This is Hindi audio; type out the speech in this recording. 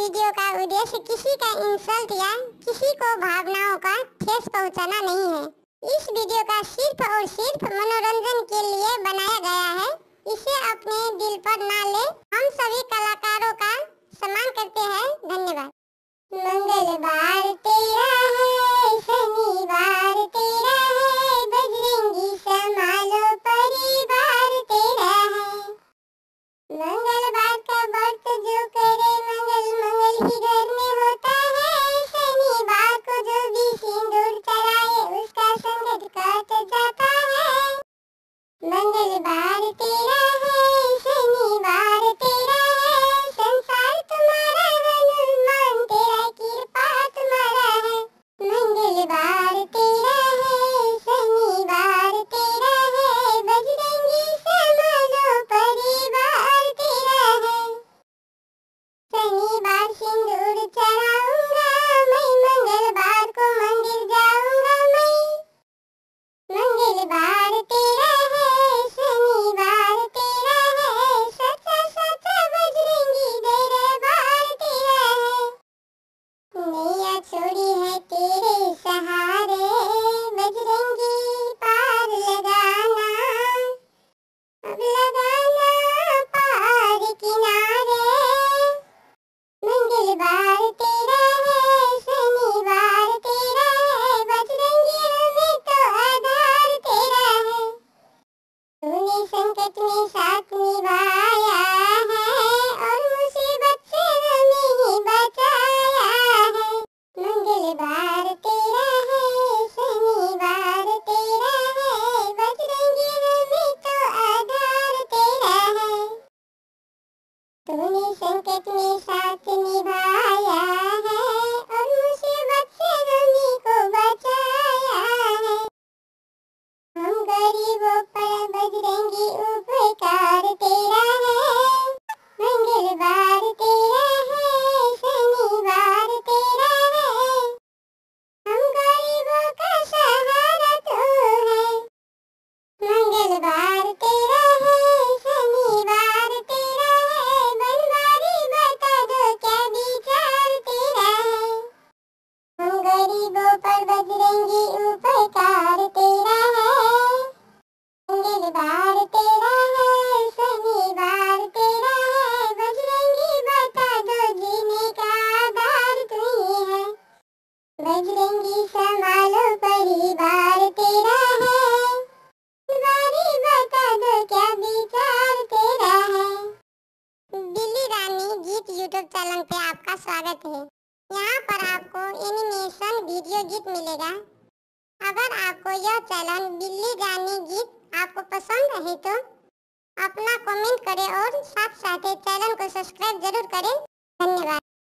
वीडियो का उद्देश्य किसी का इंसल्ट या किसी को भावनाओं का ठेस पहुंचाना नहीं है। इस वीडियो का सिर्फ और सिर्फ मनोरंजन के लिए बनाया गया है। इसे अपने दिल पर ना ले। हम सभी कलाकारों का सम्मान करते हैं। धन्यवाद। मंगलवार तेरा है, शनिवार तेरा है, बजरंगी संभालो परिवार तेरा है। मंगलवार का व्रत जो करे मंगल मंगल ही घर में होता है। शनिवार को जो भी सिंदूर चढ़ाए उसका संकट कट जाता है। मंगलवार तेरा है, शनिवार तेरा है, संसार तुम्हारा हनुमान तेरा कृपा तुम्हारा है। मंगलवार तेरा है, शनिवार तेरा है, बजरंगी संभालो परिवार तेरा है। शनिवार सिंदूर चढ़ाऊंगा मैं, मंगलवार को मंदिर जाऊंगा मैं। मंगलवार तेरा है, शनिवार तेरा है, सच्चा सच्चा बजरंगी दरबार तेरा है। नैया छोड़ी है तेरे सहारे, बजरंगी पार लगाना, अब लगाना पार किनारे। मंगलवार तेरा है, शनिवार तेरा है, बजरंगी हमें तो आधार तेरा है। तूने संकट में साथ निभाया है और मुसीबत से हमें ही बचाया है। मंगलवार तेरा है, शनिवार तेरा है, बजरंगी हमें तो आधार तेरा है। तूने संकट में साथ निभाया है और मुसीबत से हमें को बचाया है। हम गरीबों पर बजरंगी उपकार तेरा है। मंगलवार तेरा है, शनिवार तेरा है, हम गरीबों का सहारा तो है। मंगलवार तेरा है, शनिवार तेरा है, बनवारी बता दो क्या विचार तेरा है। हम गरीबों पर बजरंगी उपकार तेरा है। मंगलवार तेरा है, शनिवार तेरा है, बजरंगी बता दो जीने का आधार तू ही है। बजरंगी संभालो परिवार तेरा है, बारी बता दो क्या विचार तेरा है। बिल्ली रानी गीत यूट्यूब चैनल पे आपका स्वागत है। यहाँ पर आपको एनिमेशन वीडियो गीत मिलेगा। अगर आपको यह चैनल बिल्ली रानी गीत आपको पसंद है तो अपना कमेंट करें और साथ साथ चैनल को सब्सक्राइब जरूर करें। धन्यवाद।